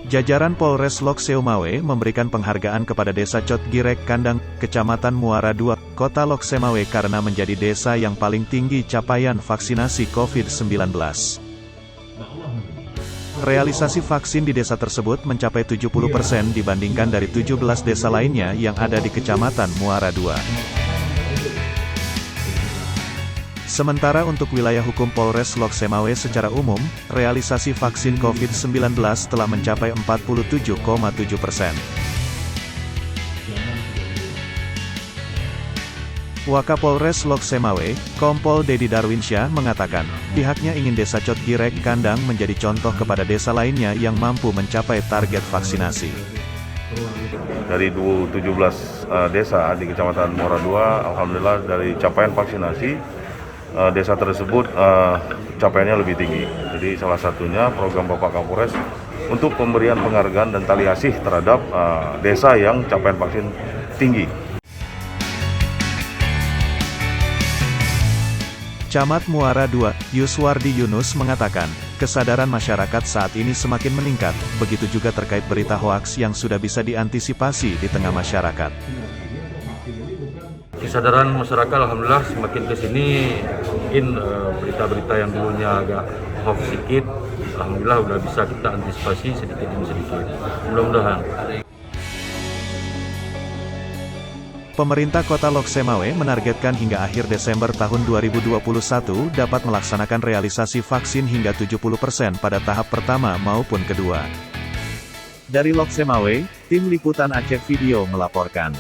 Jajaran Polres Lok Seumawe memberikan penghargaan kepada Desa Cot Girek Kandang, Kecamatan Muara II, Kota Lok Seumawe karena menjadi desa yang paling tinggi capaian vaksinasi COVID-19. Realisasi vaksin di desa tersebut mencapai 70% dibandingkan dari 17 desa lainnya yang ada di Kecamatan Muara II. Sementara untuk wilayah hukum Polres Lok Seumawe secara umum, realisasi vaksin COVID-19 telah mencapai 47,7%. Wakapolres Lok Seumawe, Kompol Dedi Darwinsyah mengatakan, pihaknya ingin Desa Cot Girek Kandang menjadi contoh kepada desa lainnya yang mampu mencapai target vaksinasi. Dari 17 desa di Kecamatan Muara II, alhamdulillah dari capaian vaksinasi, desa tersebut capaiannya lebih tinggi. Jadi salah satunya program Bapak Kapolres untuk pemberian penghargaan dan tali asih terhadap desa yang capaian vaksin tinggi. Camat Muara II, Yuswardi Yunus mengatakan, kesadaran masyarakat saat ini semakin meningkat, begitu juga terkait berita hoaks yang sudah bisa diantisipasi di tengah masyarakat. Kesadaran masyarakat alhamdulillah semakin ke sini, mungkin berita-berita yang dulunya agak hoax sedikit, alhamdulillah udah bisa kita antisipasi sedikit demi sedikit. Mudah-mudahan. Pemerintah Kota Lok Seumawe menargetkan hingga akhir Desember tahun 2021 dapat melaksanakan realisasi vaksin hingga 70% pada tahap pertama maupun kedua. Dari Lok Seumawe, tim liputan Aceh Video melaporkan.